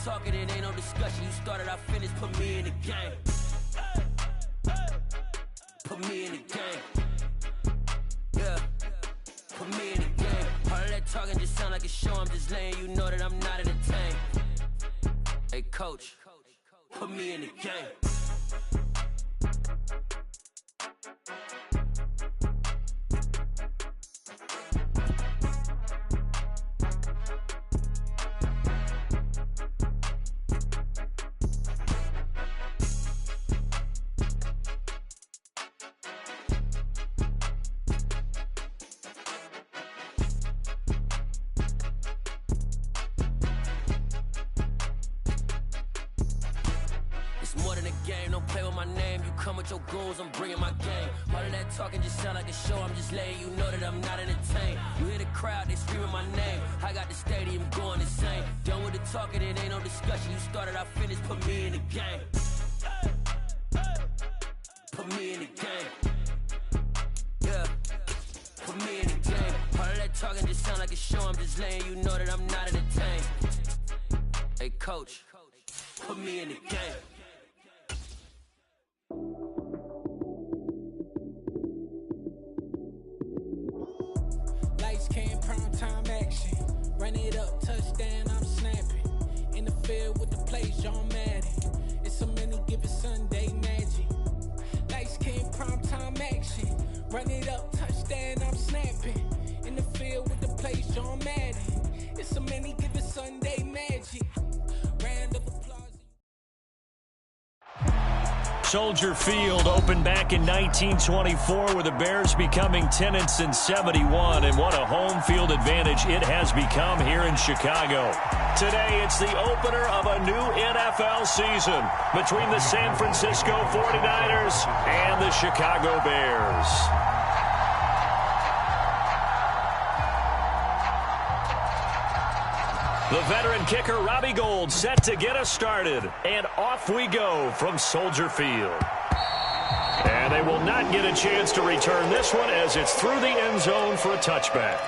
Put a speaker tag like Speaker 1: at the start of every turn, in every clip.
Speaker 1: talking, it ain't no discussion. You started, I finished, put me in the game. Put me in the game. Yeah. Put me in the game. All of that talking just sound like a show. I'm just letting you know that I'm not entertained. Hey, coach, put me in the game. More than a game, don't play with my name. You come with your goons, I'm bringing my game. All of that talking just sound like a show. I'm just letting you know that I'm not entertained. You hear the crowd, they screaming my name. I got the stadium going insane. Done with the talking, it ain't no discussion. You started, I finished, put me in the game. Put me in the game. Yeah. Put me in the game. All of that talking just sound like a show. I'm just letting you know that I'm not entertained. Hey, coach, put me in the game.
Speaker 2: Lights came, prime time action. Run it up, touchdown, I'm snapping. In the field with the plays, John Madden. It's so many, give it Sunday magic. Lights came, prime time action. Run it up, touchdown, I'm snapping. In the field with the plays, John Madden. It's so many, give it Sunday magic. Round of applause.
Speaker 3: Soldier Field opened back in 1924 with the Bears becoming 10-71, and what a home field advantage it has become here in Chicago. Today, it's the opener of a new NFL season between the San Francisco 49ers and the Chicago Bears. The veteran kicker, Robbie Gould, set to get us started. And off we go from Soldier Field. And they will not get a chance to return this one as it's through the end zone for a touchback.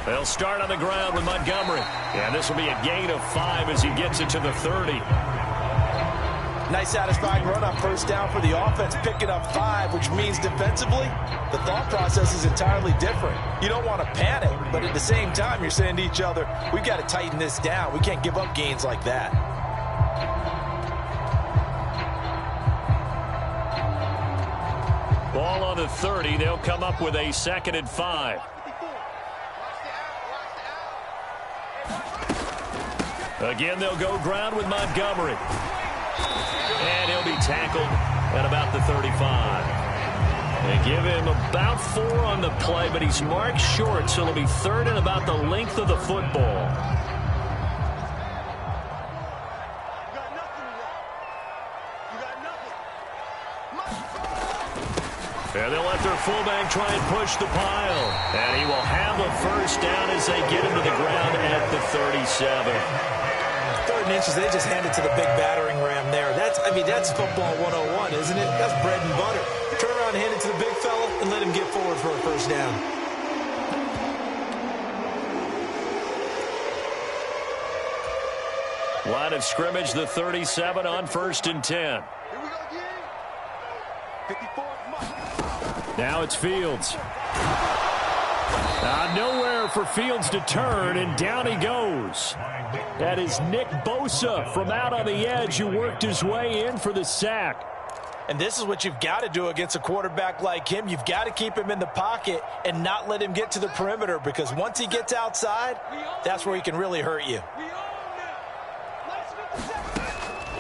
Speaker 3: They'll start on the ground with Montgomery. And this will be a gain of 5 as he gets it to the 30.
Speaker 4: Nice satisfying run on first down for the offense, picking up 5, which means defensively, the thought process is entirely different. You don't want to panic, but at the same time, you're saying to each other, we've got to tighten this down. We can't give up gains like that.
Speaker 3: Ball on the 30. They'll come up with a 2nd and 5. Again, they'll go ground with Montgomery. And he'll be tackled at about the 35. They give him about 4 on the play, but he's marked short, so it'll be 3rd and about the length of the football. And they'll let their fullback try and push the pile. And he will have a first down as they get him to the ground at the 37.
Speaker 4: 3rd and inches, they just hand it to the big battering ram there. That's football 101, isn't it? That's bread and butter. Turn around and hand it to the big fella and let him get forward for a first down.
Speaker 3: Line of scrimmage, the 37 on 1st and 10.
Speaker 5: Here we go again. 54.
Speaker 3: Now it's Fields. Nowhere for Fields to turn, and down he goes. That is Nick Bosa from out on the edge who worked his way in for the sack.
Speaker 4: And this is what you've got to do against a quarterback like him. You've got to keep him in the pocket and not let him get to the perimeter, because once he gets outside, that's where he can really hurt you.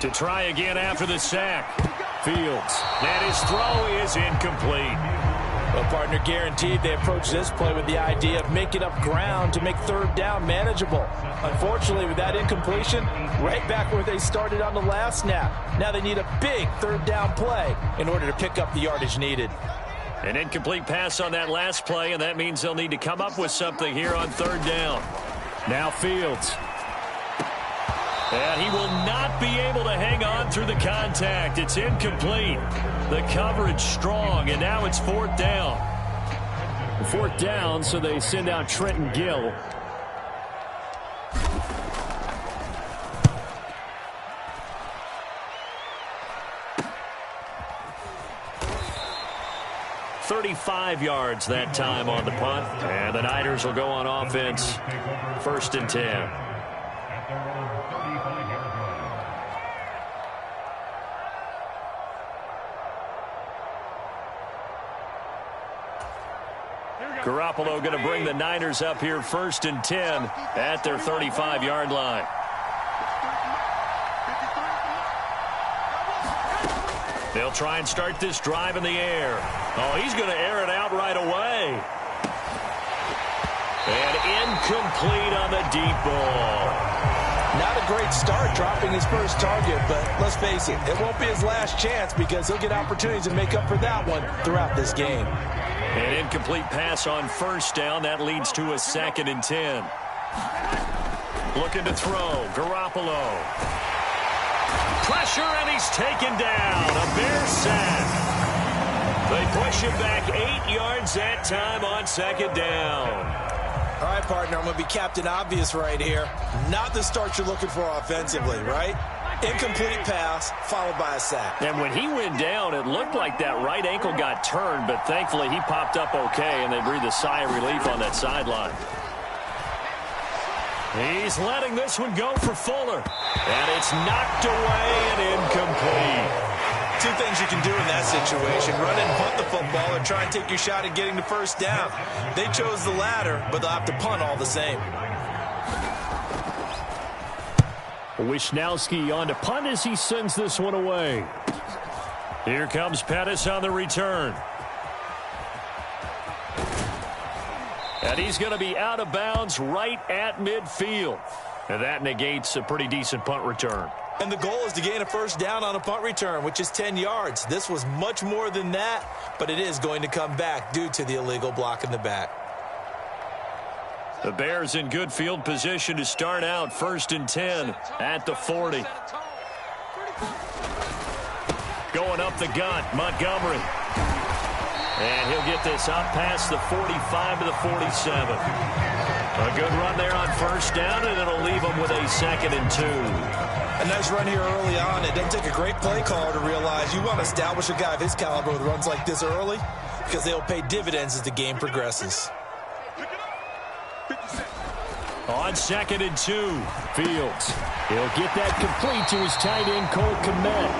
Speaker 3: To try again after the sack. Fields. And his throw is incomplete.
Speaker 4: Well, partner, guaranteed they approach this play with the idea of making up ground to make 3rd down manageable. Unfortunately, with that incompletion, right back where they started on the last snap. Now they need a big 3rd down play in order to pick up the yardage needed.
Speaker 3: An incomplete pass on that last play, and that means they'll need to come up with something here on third down. Now Fields. And he will not be able to hang on through the contact. It's incomplete. The coverage strong, and now it's fourth down. Fourth down, so they send out Trenton Gill. .35 yards that time on the punt. And the Niners will go on offense. First and 10. Garoppolo going to bring the Niners up here first and 10 at their 35-yard line. They'll try and start this drive in the air. Oh, he's going to air it out right away. And incomplete on the deep ball.
Speaker 4: Not a great start dropping his first target, but let's face it, it won't be his last chance because he'll get opportunities to make up for that one throughout this game.
Speaker 3: An incomplete pass on first down. That leads to a 2nd and 10. Looking to throw. Garoppolo. Pressure, and he's taken down. A Bear sack. They push him back 8 yards that time on 2nd down.
Speaker 4: All right, partner, I'm going to be Captain Obvious right here. Not the start you're looking for offensively, right? Incomplete pass, followed by a sack.
Speaker 3: And when he went down, it looked like that right ankle got turned, but thankfully he popped up okay, and they breathed a sigh of relief on that sideline. He's letting this one go for Fuller. And it's knocked away and incomplete.
Speaker 4: Two things you can do in that situation: run and punt the football, or try and take your shot at getting the first down. They chose the latter, but they'll have to punt all the same.
Speaker 3: Wisnowski on to punt as he sends this one away. Here comes Pettis on the return. And he's going to be out of bounds right at midfield. And that negates a pretty decent punt return.
Speaker 4: And the goal is to gain a first down on a punt return, which is 10 yards. This was much more than that, but it is going to come back due to the illegal block in the back.
Speaker 3: The Bears in good field position to start out. First and 10 at the 40. Going up the gut, Montgomery. And he'll get this up past the 45 to the 47. A good run there on first down, and it'll leave them with a 2nd and 2.
Speaker 4: A nice run here early on. It doesn't take a great play caller to realize you want to establish a guy of his caliber with runs like this early, because they'll pay dividends as the game progresses.
Speaker 3: On 2nd and 2, Fields. He'll get that complete to his tight end, Cole Kmet.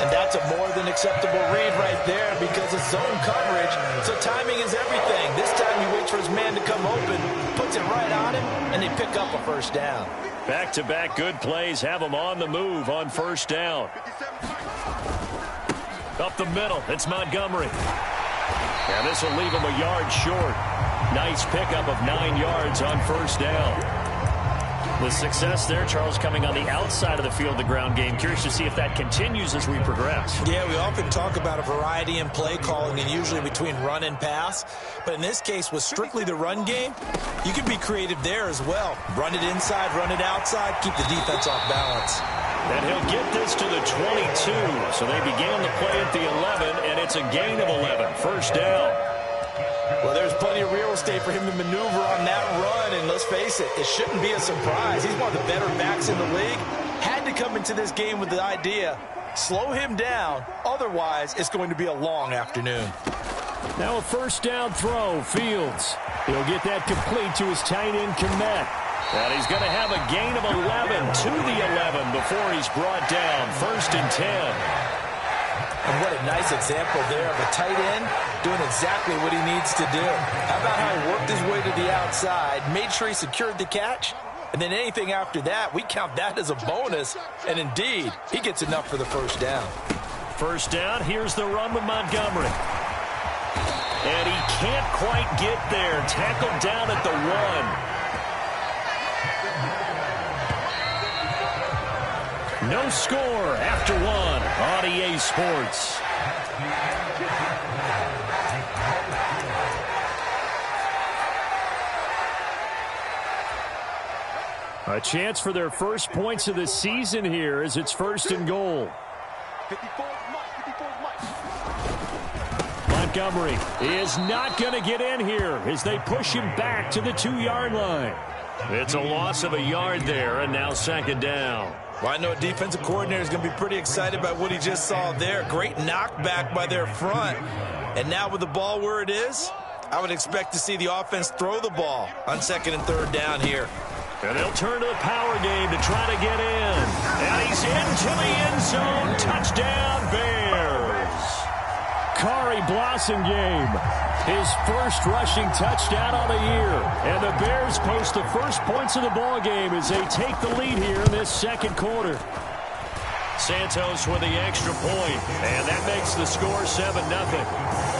Speaker 4: And that's a more than acceptable read right there because it's zone coverage, so timing is everything. This time he waits for his man to come open, puts it right on him, and they pick up a first down.
Speaker 3: Back-to-back good plays have him on the move on first down. Up the middle, it's Montgomery. And this will leave him a yard short. Nice pickup of 9 yards on first down. The success there, Charles, coming on the outside of the field, the ground game. Curious to see if that continues as we progress.
Speaker 4: Yeah, we often talk about a variety in play calling and usually between run and pass. But in this case, with strictly the run game, you can be creative there as well. Run it inside, run it outside, keep the defense off balance.
Speaker 3: And he'll get this to the 22. So they began the play at the 11, and it's a gain of 11. First down.
Speaker 4: Well, there's plenty of real estate for him to maneuver on that run, and let's face it, it shouldn't be a surprise. He's one of the better backs in the league. Had to come into this game with the idea, slow him down, otherwise it's going to be a long afternoon.
Speaker 3: Now a first down throw, Fields. He'll get that complete to his tight end, Kmet. And he's going to have a gain of 11 to the 11 before he's brought down. First and 10.
Speaker 4: And what a nice example there of a tight end doing exactly what he needs to do. How about how he worked his way to the outside, made sure he secured the catch, and then anything after that, we count that as a bonus. And indeed, he gets enough for the first down.
Speaker 3: First down, here's the run with Montgomery. And he can't quite get there. Tackled down at the 1. No score after one on EA Sports. A chance for their first points of the season here as it's 1st and goal.
Speaker 5: 54 Mike.
Speaker 3: Montgomery is not going to get in here as they push him back to the 2-yard line. It's a loss of a yard there, and now 2nd down.
Speaker 4: Well, I know a defensive coordinator is going to be pretty excited about what he just saw there. Great knockback by their front. And now with the ball where it is, I would expect to see the offense throw the ball on 2nd and 3rd down here.
Speaker 3: And they'll turn to the power game to try to get in. And he's into the end zone. Touchdown, Bears. Kari Blossomgame, his first rushing touchdown of the year. And the Bears post the first points of the ball game as they take the lead here in this 2nd quarter. Santos with the extra point, and that makes the score 7-0.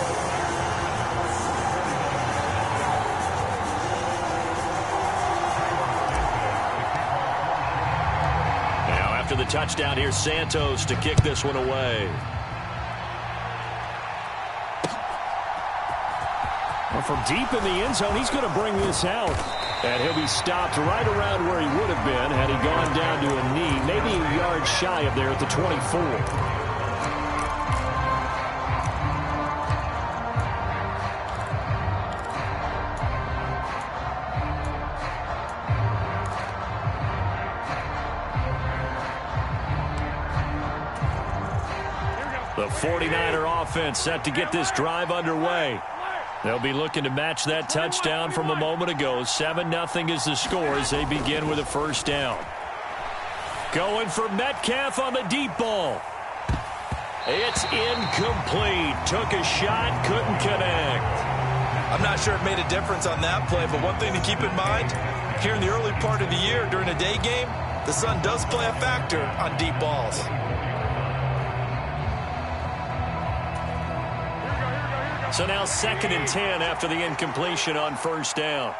Speaker 3: The touchdown here, Santos to kick this one away. Well, from deep in the end zone, he's going to bring this out. And he'll be stopped right around where he would have been had he gone down to a knee, maybe a yard shy of there at the 24. The 49er offense set to get this drive underway. They'll be looking to match that touchdown from a moment ago. 7-0 is the score as they begin with a 1st down. Going for Metcalf on the deep ball. It's incomplete. Took a shot, couldn't connect.
Speaker 4: I'm not sure it made a difference on that play, but one thing to keep in mind, here in the early part of the year during a day game, the sun does play a factor on deep balls.
Speaker 3: So now 2nd and 10 after the incompletion on 1st down.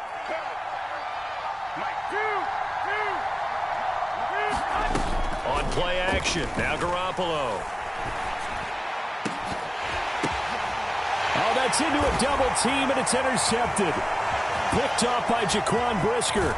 Speaker 3: On play action, now Garoppolo. Oh, that's into a double team, and it's intercepted. Picked off by Jaquan Brisker.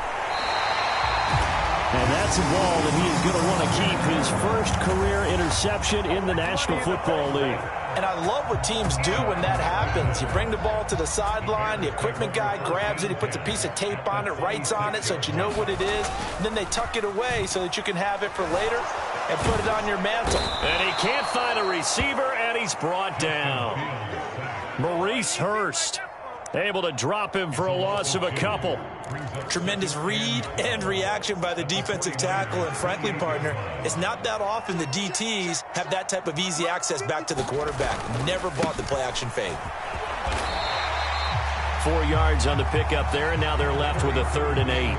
Speaker 3: And that's a ball that he is going to want to keep, his first career interception in the National Football League.
Speaker 4: And I love what teams do when that happens. You bring the ball to the sideline, the equipment guy grabs it, he puts a piece of tape on it, writes on it so that you know what it is, and then they tuck it away so that you can have it for later and put it on your mantle.
Speaker 3: And he can't find a receiver, and he's brought down. Maurice Hurst able to drop him for a loss of a couple.
Speaker 4: Tremendous read and reaction by the defensive tackle, and frankly, partner, it's not that often the DTs have that type of easy access back to the quarterback. Never bought the play-action fade.
Speaker 3: 4 yards on the pickup there, and now they're left with a 3rd and 8.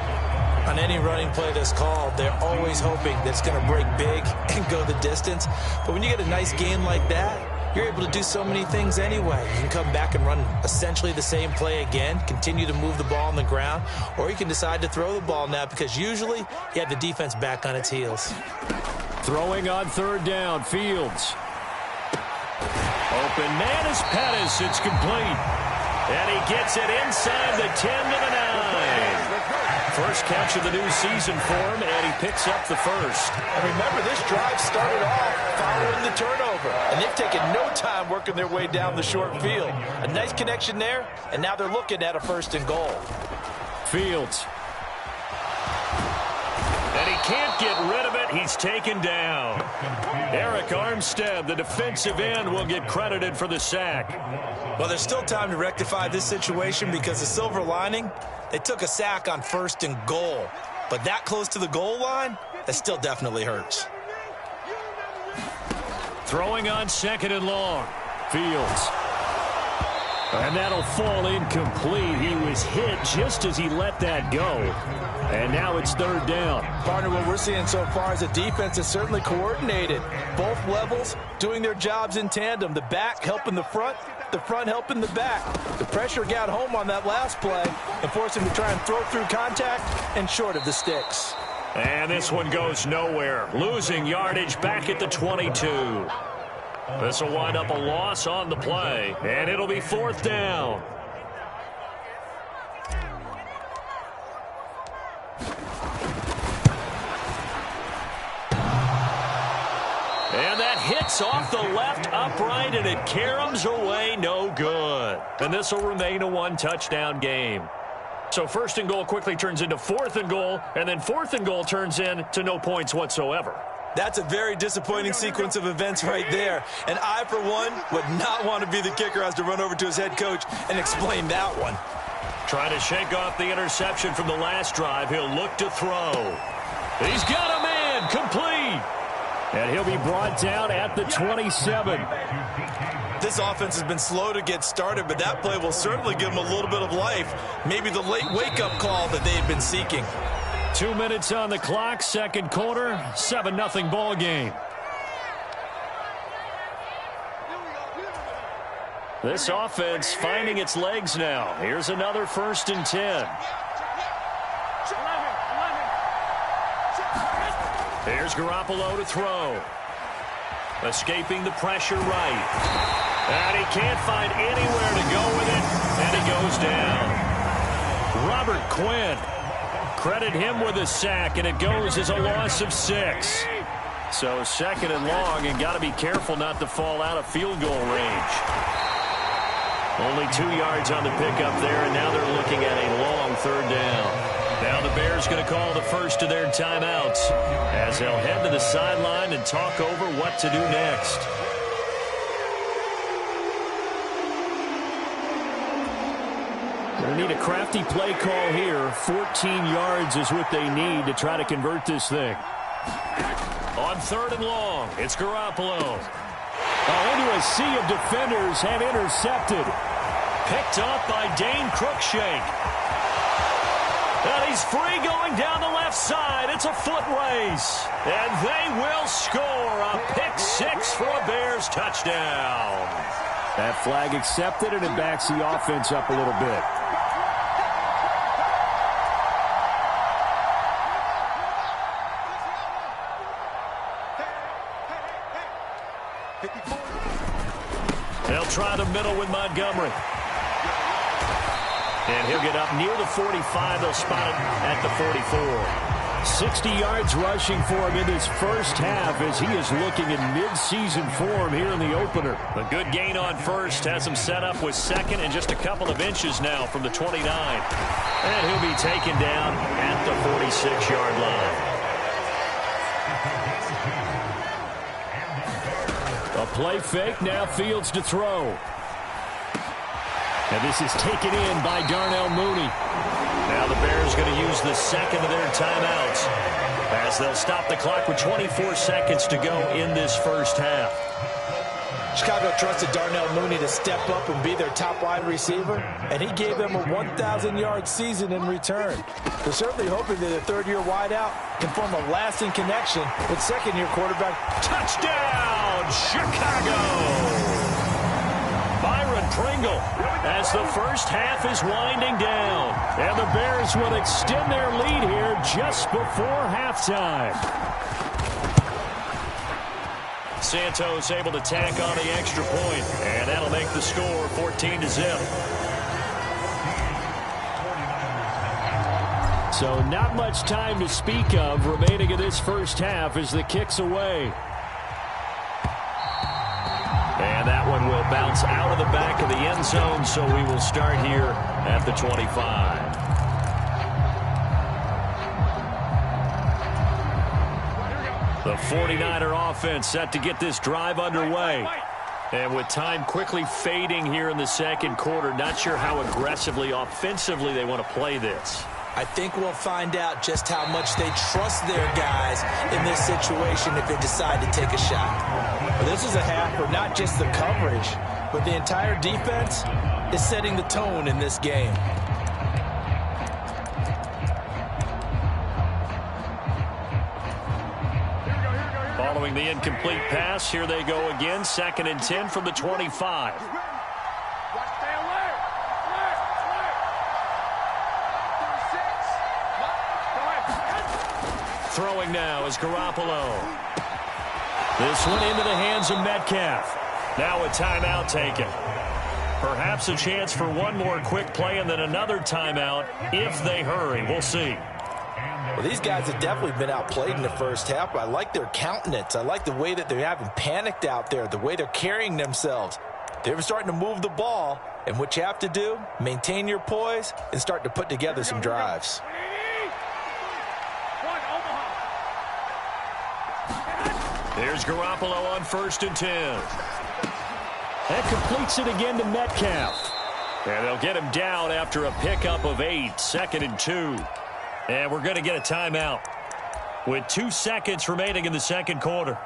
Speaker 4: On any running play that's called, they're always hoping that it's going to break big and go the distance. But when you get a nice gain like that, you're able to do so many things anyway. You can come back and run essentially the same play again, continue to move the ball on the ground, or you can decide to throw the ball now because usually you have the defense back on its heels.
Speaker 3: Throwing on 3rd down, Fields. Open man is Pettis. It's complete. And he gets it inside the 10 to the 9. First catch of the new season for him, and he picks up the first.
Speaker 4: And remember, this drive started off following the turnover, and they've taken no time working their way down the short field. A nice connection there, and now they're looking at a 1st and goal.
Speaker 3: Fields. And he can't get rid of it. He's taken down. Eric Armstead, the defensive end, will get credited for the sack.
Speaker 4: Well, there's still time to rectify this situation because the silver lining, they took a sack on 1st and goal. But that close to the goal line, that still definitely hurts.
Speaker 3: Throwing on 2nd and long. Fields. And that'll fall incomplete. He was hit just as he let that go. And now it's 3rd down.
Speaker 4: Partner, what we're seeing so far is a defense that's certainly coordinated. Both levels doing their jobs in tandem. The back helping the front helping the back. The pressure got home on that last play and forced him to try and throw through contact and short of the sticks.
Speaker 3: And this one goes nowhere. Losing yardage back at the 22. This will wind up a loss on the play, and it'll be 4th down. And that hits off the left upright, and it caroms away, no good. And this will remain a 1-touchdown game. So 1st and goal quickly turns into 4th and goal, and then 4th and goal turns into no points whatsoever.
Speaker 4: That's a very disappointing sequence of events right there. And I, for one, would not want to be the kicker who has to run over to his head coach and explain that one.
Speaker 3: Trying to shake off the interception from the last drive. He'll look to throw. He's got a man, complete. And he'll be brought down at the 27.
Speaker 4: This offense has been slow to get started, but that play will certainly give them a little bit of life. Maybe the late wake-up call that they've been seeking.
Speaker 3: 2 minutes on the clock, 2nd quarter, 7-0 ball game. This offense finding its legs now. Here's another 1st and 10. Here's Garoppolo to throw. Escaping the pressure right. And he can't find anywhere to go with it, and he goes down. Robert Quinn. Credit him with a sack, and it goes as a loss of 6. So 2nd and long, and got to be careful not to fall out of field goal range. Only 2 yards on the pickup there, and now they're looking at a long 3rd down. Now the Bears going to call the first of their timeouts as they'll head to the sideline and talk over what to do next. Going to need a crafty play call here. 14 yards is what they need to try to convert this thing. On 3rd and long, it's Garoppolo. Into a sea of defenders and intercepted. Picked up by Dane Cruikshank. And he's free going down the left side. It's a foot race. And they will score a pick 6 for a Bears touchdown. That flag accepted, and it backs the offense up a little bit. They'll try the middle with Montgomery. And he'll get up near the 45. They'll spot it at the 44. 60 yards rushing for him in this first half as he is looking in mid-season form here in the opener. A good gain on 1st. Has him set up with 2nd and just a couple of inches now from the 29. And he'll be taken down at the 46-yard line. A play fake. Now Fields to throw. And this is taken in by Darnell Mooney. Now the Bears going to use the 2nd of their timeouts as they'll stop the clock with 24 seconds to go in this first half.
Speaker 4: Chicago trusted Darnell Mooney to step up and be their top wide receiver, and he gave them a 1,000-yard season in return. They're certainly hoping that a 3rd-year wideout can form a lasting connection with 2nd-year quarterback.
Speaker 3: Touchdown, Chicago! Byron Pringle as the first half is winding down. And the Bears will extend their lead here just before halftime. Santos able to tack on the extra point, and that'll make the score 14-0. So not much time to speak of remaining in this first half as the kick's away. And that one will bounce out of the back of the end zone, so we will start here at the 25. The 49er offense set to get this drive underway. And with time quickly fading here in the 2nd quarter, not sure how aggressively, offensively they want to play this.
Speaker 4: I think we'll find out just how much they trust their guys in this situation if they decide to take a shot. Well, this is a half for not just the coverage, but the entire defense is setting the tone in this game.
Speaker 3: Following the incomplete pass, here they go again. 2nd and 10 from the 25. Throwing now is Garoppolo. This one into the hands of Metcalf. Now a timeout taken. Perhaps a chance for one more quick play and then another timeout if they hurry. We'll see.
Speaker 4: Well, these guys have definitely been outplayed in the first half, but I like their countenance. I like the way that they haven't panicked out there, the way they're carrying themselves. They're starting to move the ball, and what you have to do, maintain your poise and start to put together some drives.
Speaker 3: There's Garoppolo on 1st and 10. That completes it again to Metcalf. And they'll get him down after a pickup of 8, 2nd and 2. And we're going to get a timeout with 2 seconds remaining in the second quarter.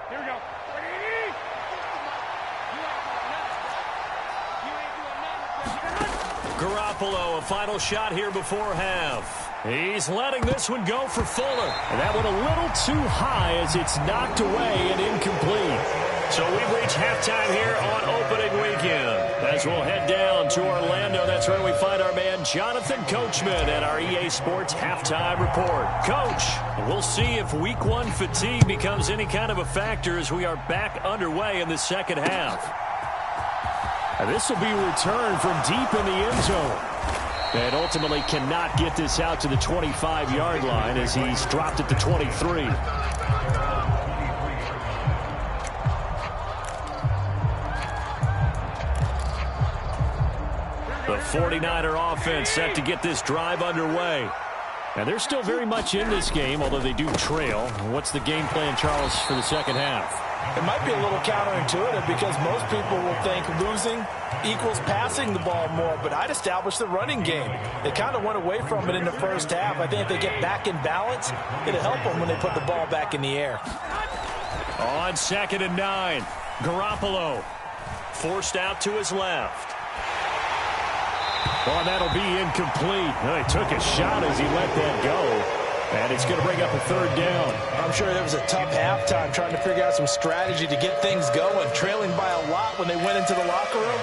Speaker 5: Here we go.
Speaker 3: Garoppolo, a final shot here before half. He's letting this one go for Fuller. And that one a little too high as it's knocked away and incomplete. So we've reached halftime here on opening weekend. As we'll head down to Orlando, that's where we find our man Jonathan Coachman at our EA Sports Halftime Report. Coach, we'll see if Week 1 fatigue becomes any kind of a factor as we are back underway in the second half. And this will be a return from deep in the end zone. And ultimately cannot get this out to the 25-yard line as he's dropped it to 23. The 49er offense set to get this drive underway. And they're still very much in this game, although they do trail. What's the game plan, Charles, for the second half?
Speaker 4: It might be a little counterintuitive because most people will think losing equals passing the ball more, but I'd establish the running game. They kind of went away from it in the first half. I think if they get back in balance, it'll help them when they put the ball back in the air.
Speaker 3: On 2nd and 9, Garoppolo forced out to his left. Well, that'll be incomplete. Well, he took a shot as he let that go. And it's going to bring up a 3rd down.
Speaker 4: I'm sure there was a tough halftime trying to figure out some strategy to get things going, trailing by a lot when they went into the locker room.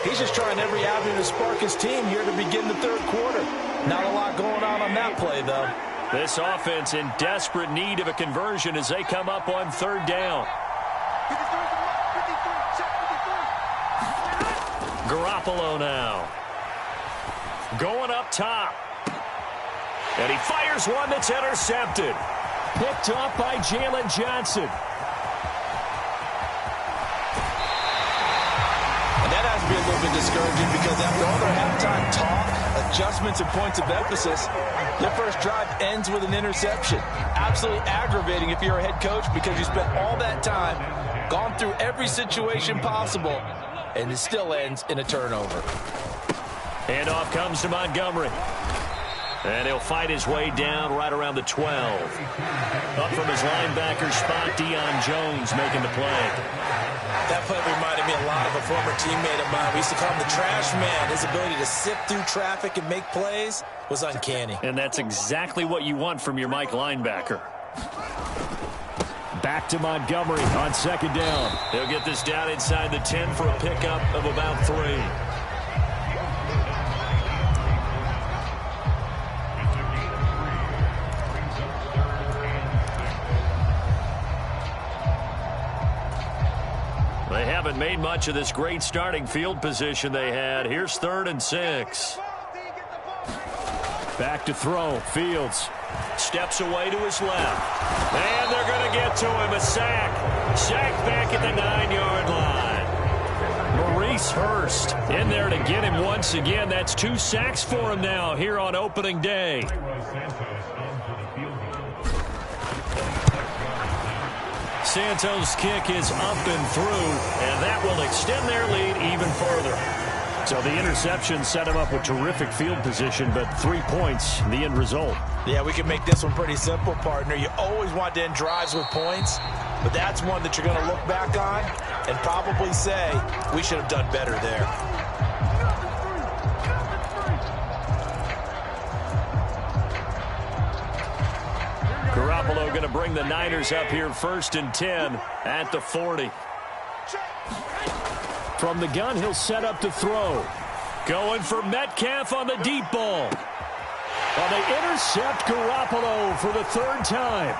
Speaker 4: He's just trying every avenue to spark his team here to begin the 3rd quarter. Not a lot going on that play, though.
Speaker 3: This offense in desperate need of a conversion as they come up on 3rd down. Garoppolo now. Going up top. And he fires one that's intercepted. Picked up by Jalen Johnson.
Speaker 4: And that has to be a little bit discouraging because after all their halftime talk, adjustments and points of emphasis, their first drive ends with an interception. Absolutely aggravating if you're a head coach because you spent all that time, gone through every situation possible, and it still ends in a turnover.
Speaker 3: Handoff comes to Montgomery. And he'll fight his way down right around the 12. Up from his linebacker spot, Deion Jones making the play.
Speaker 4: That play reminded me a lot of a former teammate of mine. We used to call him the trash man. His ability to sift through traffic and make plays was uncanny.
Speaker 3: And that's exactly what you want from your Mike linebacker. Back to Montgomery on 2nd down. He'll get this down inside the 10 for a pickup of about 3. They haven't made much of this great starting field position they had. Here's 3rd and 6. Back to throw. Fields steps away to his left. And they're going to get to him. A sack. Sack back at the 9-yard line. Maurice Hurst in there to get him once again. That's 2 sacks for him now here on opening day. Santos' kick is up and through, and that will extend their lead even further. So the interception set him up with terrific field position, but 3 points, the end result.
Speaker 4: Yeah, we can make this one pretty simple, partner. You always want to end drives with points, but that's one that you're going to look back on and probably say, we should have done better there.
Speaker 3: Garoppolo going going to bring the Niners up here 1st and 10 at the 40. From the gun, he'll set up to throw. Going for Metcalf on the deep ball. Well, they intercept Garoppolo for the 3rd time.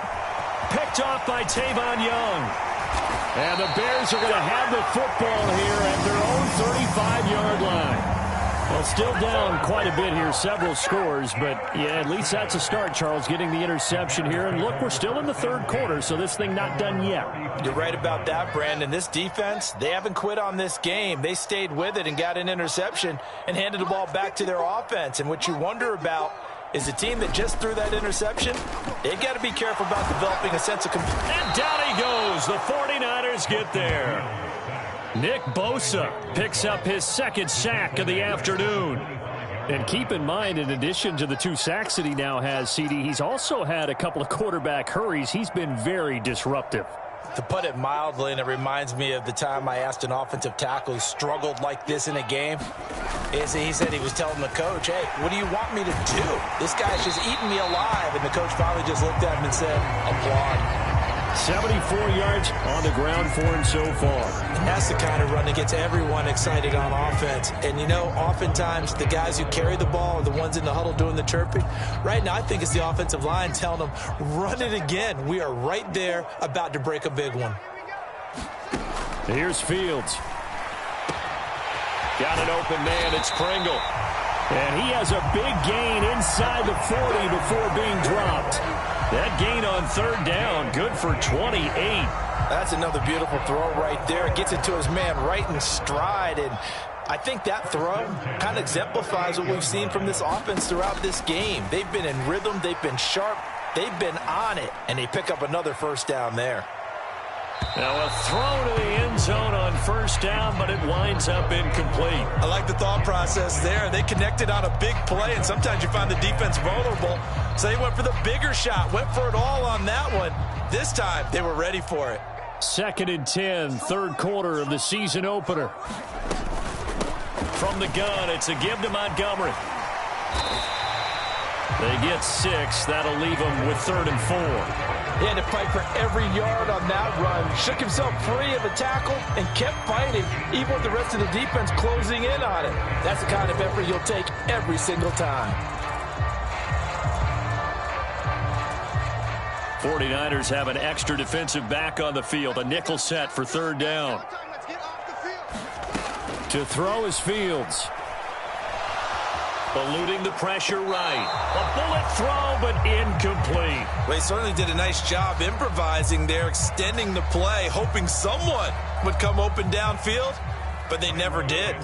Speaker 3: Picked off by Tavon Young. And the Bears are going to have the football here at their own 35-yard line. Well, still down quite a bit here, several scores, but yeah, at least that's a start, Charles, getting the interception here. And look, we're still in the 3rd quarter, so this thing not done yet.
Speaker 4: You're right about that, Brandon. This defense, they haven't quit on this game. They stayed with it and got an interception and handed the ball back to their offense. And what you wonder about is the team that just threw that interception, they've got to be careful about developing a sense of control.
Speaker 3: And down he goes. The 49ers get there. Nick Bosa picks up his 2nd sack of the afternoon. And keep in mind, in addition to the 2 sacks that he now has, CD, he's also had a couple of quarterback hurries. He's been very disruptive.
Speaker 4: To put it mildly, and it reminds me of the time I asked an offensive tackle who struggled like this in a game, is he said he was telling the coach, hey, what do you want me to do? This guy's just eating me alive. And the coach finally just looked at him and said, applaud.
Speaker 3: 74 yards on the ground for him so far.
Speaker 4: And that's the kind of run that gets everyone excited on offense. And, you know, oftentimes the guys who carry the ball are the ones in the huddle doing the chirping. Right now, I think it's the offensive line telling them, run it again. We are right there about to break a big one.
Speaker 3: Here's Fields. Got an open man. It's Pringle. And he has a big gain inside the 40 before being dropped. That gain on 3rd down, good for 28.
Speaker 4: That's another beautiful throw right there. It gets it to his man right in stride. And I think that throw kind of exemplifies what we've seen from this offense throughout this game. They've been in rhythm. They've been sharp. They've been on it. And they pick up another 1st down there.
Speaker 3: Now a throw to the end zone on 1st down, but it winds up incomplete.
Speaker 4: I like the thought process there. They connected on a big play, and sometimes you find the defense vulnerable. So they went for the bigger shot, went for it all on that one. This time, they were ready for it.
Speaker 3: 2nd and 10, 3rd quarter of the season opener. From the gun, it's a give to Montgomery. They get 6. That'll leave them with 3rd and 4.
Speaker 4: He had to fight for every yard on that run. Shook himself free of the tackle and kept fighting, even with the rest of the defense closing in on it. That's the kind of effort you'll take every single time.
Speaker 3: 49ers have an extra defensive back on the field. A nickel set for 3rd down. To throw is Fields. Eluding the pressure right. A bullet throw, but incomplete.
Speaker 4: Well, he certainly did a nice job improvising there, extending the play, hoping someone would come open downfield, but they never did.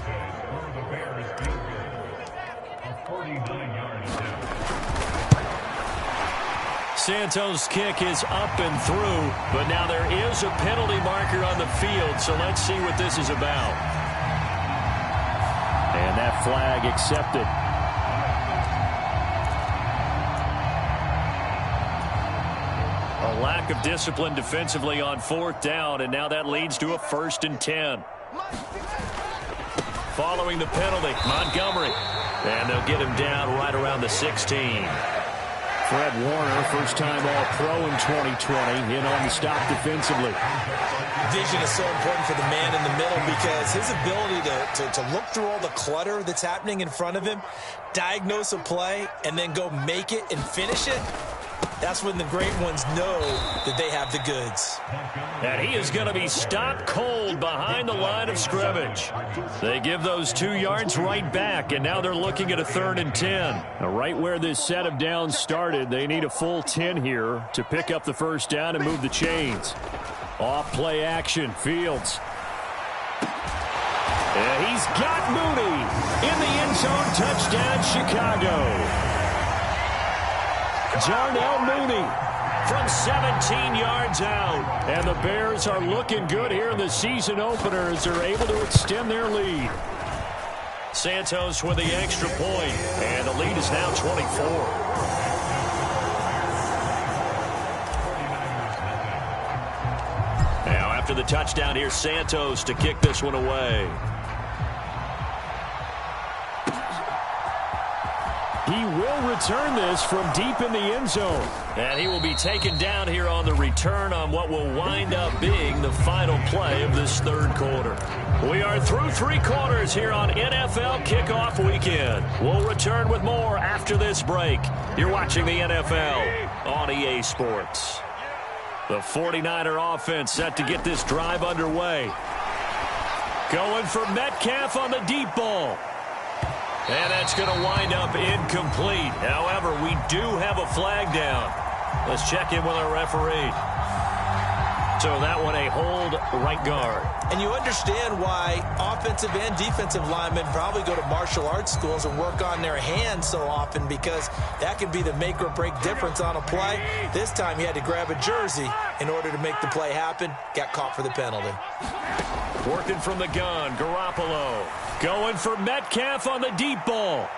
Speaker 3: Santos' kick is up and through, but now there is a penalty marker on the field, so let's see what this is about. And that flag accepted. A lack of discipline defensively on 4th down, and now that leads to a 1st and 10. Following the penalty, Montgomery. And they'll get him down right around the 16. Fred Warner, first-time All-Pro in 2020, in on the stop defensively.
Speaker 4: Vision is so important for the man in the middle because his ability to look through all the clutter that's happening in front of him, diagnose a play, and then go make it and finish it, that's when the great ones know that they have the goods.
Speaker 3: And he is going to be stopped cold behind the line of scrimmage. They give those 2 yards right back, and now they're looking at a 3rd and 10. Now, right where this set of downs started, they need a full 10 here to pick up the 1st down and move the chains. Off play action, Fields. And he's got Mooney in the end zone. Touchdown, Chicago. Jarnell Mooney from 17 yards out. And the Bears are looking good here in the season opener as they're able to extend their lead. Santos with the extra point, and the lead is now 24. Now after the touchdown, here's Santos to kick this one away. He will return this from deep in the end zone. And he will be taken down here on the return on what will wind up being the final play of this third quarter. We are through 3 quarters here on NFL Kickoff Weekend. We'll return with more after this break. You're watching the NFL on EA Sports. The 49er offense set to get this drive underway. Going for Metcalf on the deep ball. And that's going to wind up incomplete. However, we do have a flag down. Let's check in with our referee. So that one a hold right guard.
Speaker 4: And you understand why offensive and defensive linemen probably go to martial arts schools and work on their hands so often, because that can be the make or break difference on a play. This time he had to grab a jersey in order to make the play happen. Got caught for the penalty.
Speaker 3: Working from the gun, Garoppolo. Going for Metcalf on the deep ball.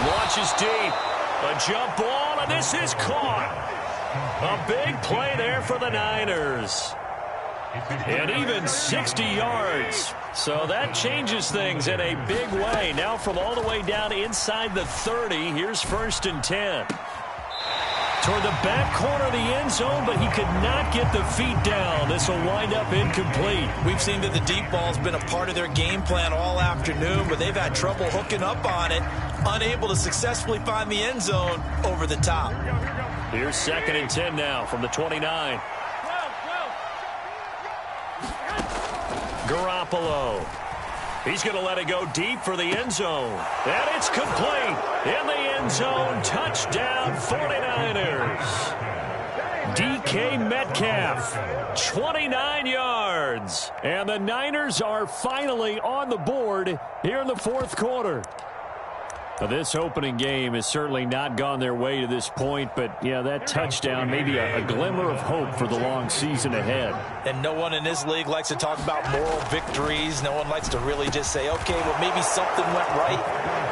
Speaker 3: Launches deep. A jump ball, and this is caught. A big play there for the Niners. And even 60 yards. So that changes things in a big way. Now from all the way down inside the 30, here's 1st and 10. Toward the back corner of the end zone, but he could not get the feet down. This will wind up incomplete.
Speaker 4: We've seen that the deep ball's been a part of their game plan all afternoon, but they've had trouble hooking up on it, unable to successfully find the end zone over the top.
Speaker 3: Here's 2nd and 10 now from the 29. Garoppolo. He's going to let it go deep for the end zone. And it's complete. In the end zone, touchdown 49ers. DK Metcalf, 29 yards. And the Niners are finally on the board here in the 4th quarter. This opening game has certainly not gone their way to this point, but, yeah, that touchdown, maybe a glimmer of hope for the long season ahead.
Speaker 4: And no one in this league likes to talk about moral victories. No one likes to really just say, okay, well, maybe something went right.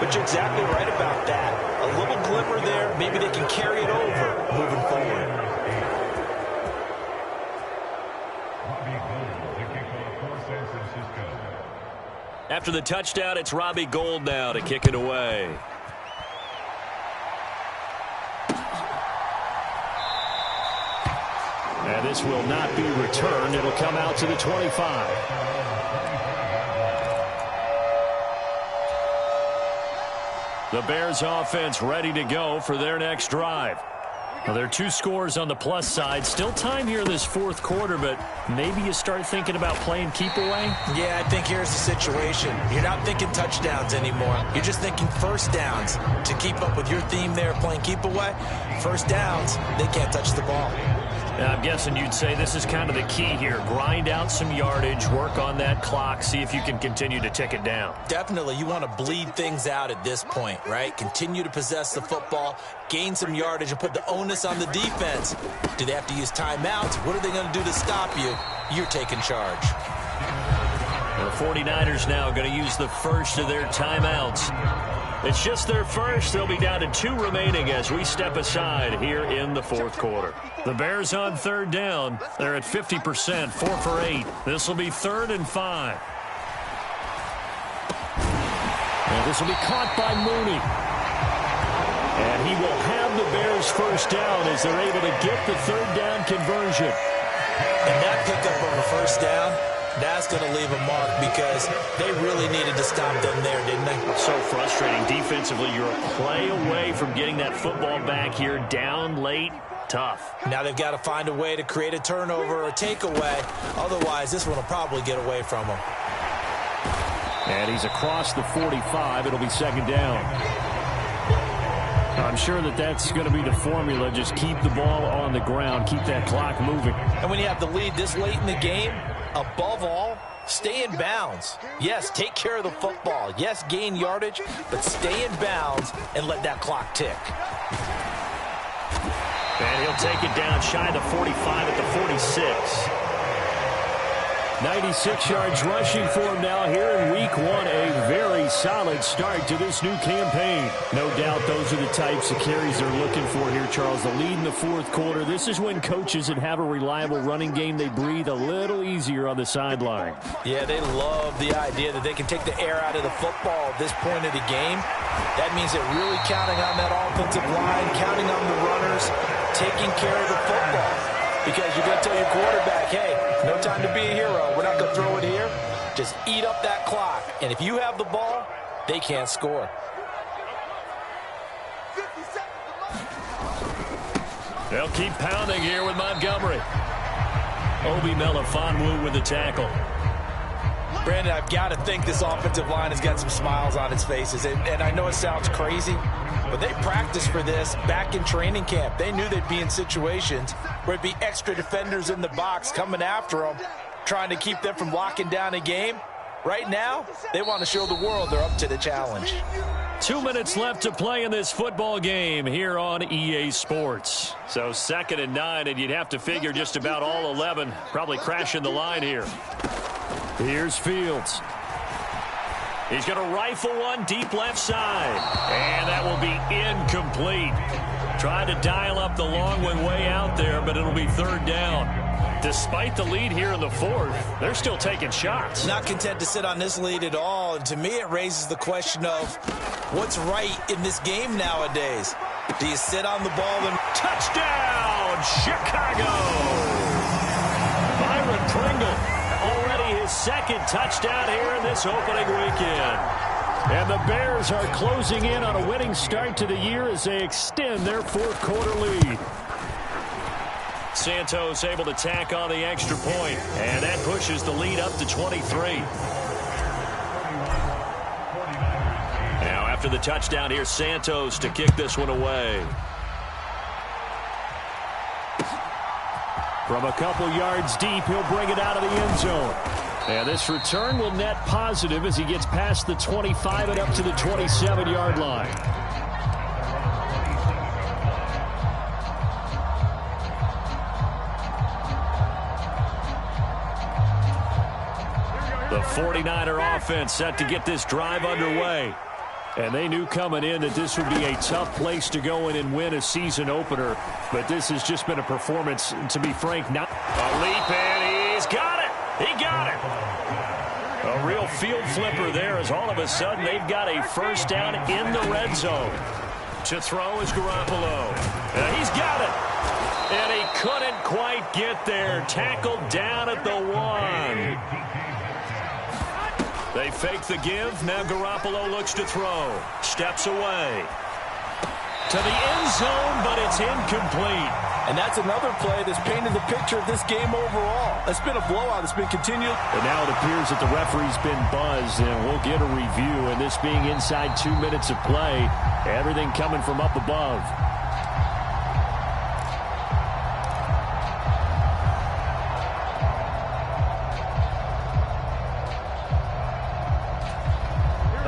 Speaker 4: But you're exactly right about that. A little glimmer there, maybe they can carry it over moving forward.
Speaker 3: After the touchdown, it's Robbie Gould now to kick it away. And this will not be returned. It'll come out to the 25. The Bears offense ready to go for their next drive. Well, there are 2 scores on the plus side. Still time here in this 4th quarter, but maybe you start thinking about playing keep away?
Speaker 4: Yeah, I think here's the situation. You're not thinking touchdowns anymore. You're just thinking first downs. To keep up with your theme there, playing keep away, first downs, they can't touch the ball.
Speaker 3: I'm guessing you'd say this is kind of the key here. Grind out some yardage, work on that clock, see if you can continue to tick it down.
Speaker 4: Definitely. You want to bleed things out at this point, right? Continue to possess the football, gain some yardage, and put the onus on the defense. Do they have to use timeouts? What are they going to do to stop you? You're taking charge.
Speaker 3: The 49ers now going to use the first of their timeouts. It's just their first. They'll be down to 2 remaining as we step aside here in the 4th quarter. The Bears on 3rd down. They're at 50%, 4 for 8. This will be 3rd and 5. And this will be caught by Mooney. And he will have the Bears first down as they're able to get the 3rd down conversion.
Speaker 4: And that pickup of a first down, that's going to leave a mark, because they really needed to stop them there, didn't they?
Speaker 3: So frustrating. Defensively, you're a play away from getting that football back here. Down late, tough.
Speaker 4: Now they've got to find a way to create a turnover or takeaway. Otherwise, this one will probably get away from them.
Speaker 3: And he's across the 45. It'll be 2nd down. I'm sure that that's going to be the formula. Just keep the ball on the ground. Keep that clock moving.
Speaker 4: And when you have the lead this late in the game, above all, stay in bounds. Yes, take care of the football. Yes, gain yardage, but stay in bounds and let that clock tick.
Speaker 3: And he'll take it down shy of the 45 at the 46. 96 yards rushing for him now here in week 1. A very solid start to this new campaign. No doubt those are the types of carries they're looking for here, Charles. The lead in the 4th quarter. This is when coaches that have a reliable running game, they breathe a little easier on the sideline.
Speaker 4: Yeah, they love the idea that they can take the air out of the football at this point of the game. That means they're really counting on that offensive line, counting on the runners, taking care of the football. Because you're going to tell your quarterback, hey, no time to be a hero. We're not going to throw it here. Just eat up that clock. And if you have the ball, they can't score.
Speaker 3: They'll keep pounding here with Montgomery. Obi Melifonwu with the tackle.
Speaker 4: Brandon, I've got to think this offensive line has got some smiles on its faces. And I know it sounds crazy, but they practiced for this back in training camp. They knew they'd be in situations where it'd be extra defenders in the box coming after them, trying to keep them from locking down a game. Right now, they want to show the world they're up to the challenge.
Speaker 3: 2 minutes left to play in this football game here on EA Sports. So 2nd and 9, and you'd have to figure just about all 11 probably crashing the line here. Here's Fields. He's going to rifle one deep left side. And that will be incomplete. Tried to dial up the long one way out there, but it'll be 3rd down. Despite the lead here in the 4th, they're still taking shots.
Speaker 4: Not content to sit on this lead at all. And to me, it raises the question of what's right in this game nowadays. Do you sit on the ball and...
Speaker 3: Touchdown, Chicago! Byron Pringle, already his 2nd touchdown here in this opening weekend. And the Bears are closing in on a winning start to the year as they extend their 4th quarter lead. Santos able to tack on the extra point, and that pushes the lead up to 23. Now after the touchdown, here's Santos to kick this one away. From a couple yards deep, he'll bring it out of the end zone. And this return will net positive as he gets past the 25 and up to the 27-yard line. The 49er offense set to get this drive underway. And they knew coming in that this would be a tough place to go in and win a season opener. But this has just been a performance, to be frank, not a leap, and he's got it. He got it. A real field flipper there as all of a sudden they've got a 1st down in the red zone. To throw is Garoppolo. He's got it. And he couldn't quite get there. Tackled down at the 1. They fake the give. Now Garoppolo looks to throw. Steps away. To the end zone, but it's incomplete.
Speaker 4: And that's another play that's painted the picture of this game overall. It's been a blowout. It's been continued.
Speaker 3: And now it appears that the referee's been buzzed, and we'll get a review. And this being inside 2 minutes of play, everything coming from up above.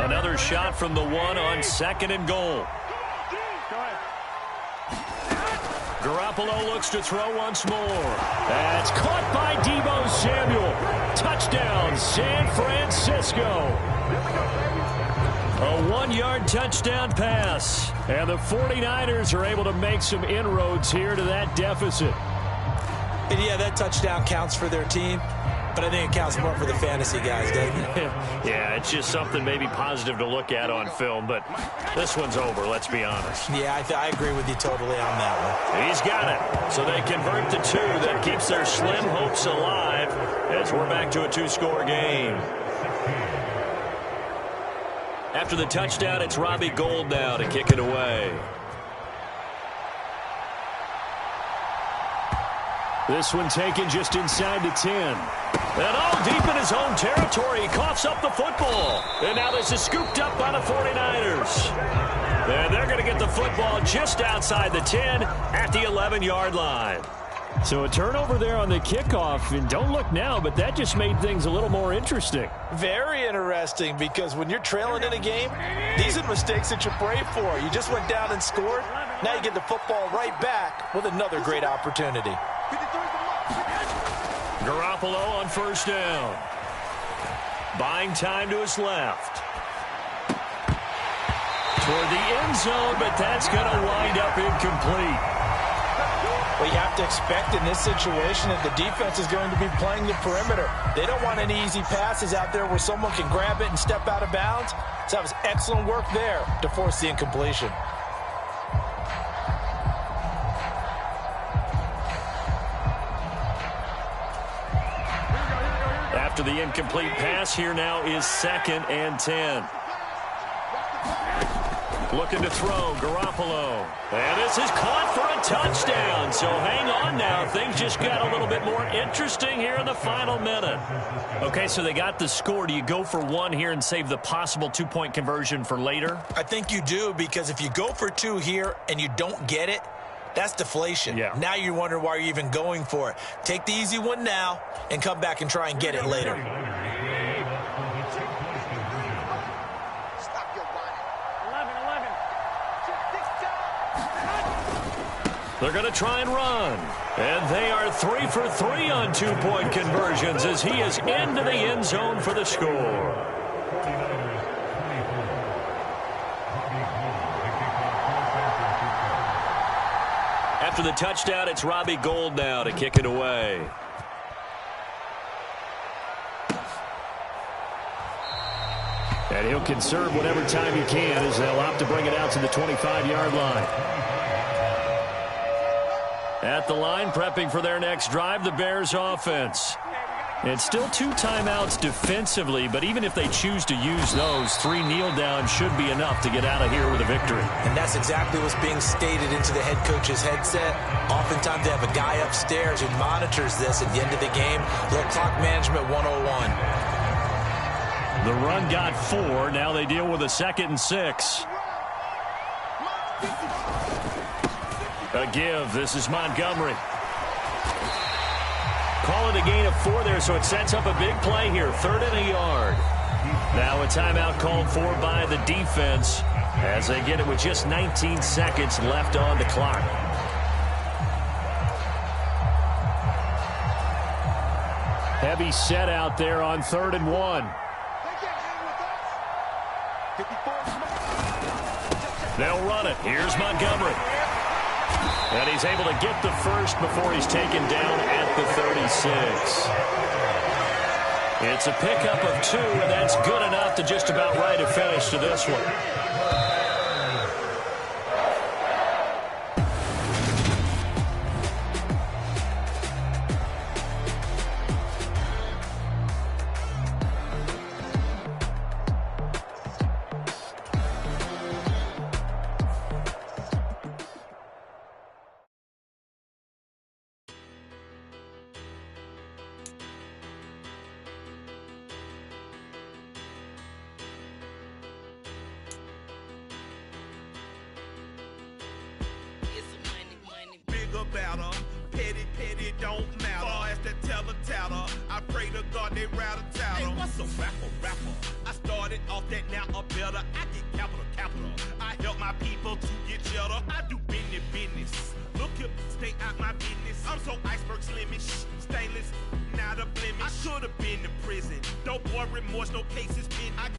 Speaker 3: Another shot from the 1 on 2nd and goal. Garoppolo looks to throw once more. That's caught by Deebo Samuel. Touchdown, San Francisco. A 1-yard touchdown pass. And the 49ers are able to make some inroads here to that deficit.
Speaker 4: And yeah, that touchdown counts for their team. But I think it counts more for the fantasy guys, doesn't it?
Speaker 3: Yeah, it's just something maybe positive to look at on film, but this one's over, let's be honest.
Speaker 4: Yeah, I agree with you totally on that one.
Speaker 3: He's got it. So they convert to 2. That keeps their slim hopes alive as we're back to a 2-score game. After the touchdown, it's Robbie Gould now to kick it away. This one taken just inside the 10. And all deep in his own territory, he coughs up the football. And now this is scooped up by the 49ers. And they're going to get the football just outside the 10 at the 11-yard line. So a turnover there on the kickoff. And don't look now, but that just made things a little more interesting.
Speaker 4: Very interesting, because when you're trailing in a game, these are mistakes that you pray for. You just went down and scored. Now you get the football right back with another great opportunity.
Speaker 3: Garoppolo on 1st down. Buying time to his left. Toward the end zone, but that's going to wind up incomplete.
Speaker 4: Well, you have to expect in this situation that the defense is going to be playing the perimeter. They don't want any easy passes out there where someone can grab it and step out of bounds. So that was excellent work there to force the incompletion.
Speaker 3: After the incomplete pass, here now is 2nd and 10. Looking to throw, Garoppolo. And this is caught for a touchdown. So hang on now. Things just got a little bit more interesting here in the final minute. Okay, so they got the score. Do you go for one here and save the possible two-point conversion for later?
Speaker 4: I think you do, because if you go for two here and you don't get it, that's deflation.
Speaker 3: Yeah.
Speaker 4: Now you're wondering why you're even going for it. Take the easy one now and come back and try and get it later.
Speaker 3: They're going to try and run. And they are 3 for 3 on two-point conversions as he is into the end zone for the score. After the touchdown, it's Robbie Gould now to kick it away. And he'll conserve whatever time he can as they'll opt to bring it out to the 25-yard line. At the line, prepping for their next drive, the Bears offense. It's still 2 timeouts defensively, but even if they choose to use those, 3 kneel downs should be enough to get out of here with a victory.
Speaker 4: And that's exactly what's being stated into the head coach's headset. Oftentimes they have a guy upstairs who monitors this at the end of the game. Little clock management 101.
Speaker 3: The run got 4. Now they deal with a 2nd and 6. A give. This is Montgomery. Call it a gain of 4 there, so it sets up a big play here. 3rd and a yard. Now a timeout called for by the defense as they get it with just 19 seconds left on the clock. Heavy set out there on 3rd and 1. They'll run it. Here's Montgomery. And he's able to get the first before he's taken down at the 36. It's a pickup of 2, and that's good enough to just about write a finish to this one.
Speaker 6: About her. Petty, don't matter. Far as the teller, I pray to God they rattle tattle. Hey, what's a rapper? I started off that, now a better. I get capital. I help my people to get cheddar. I do business. Look here, stay out my business. I'm so iceberg slimish, stainless, not a blemish. I should have been to prison. No boy remorse, no cases pinned.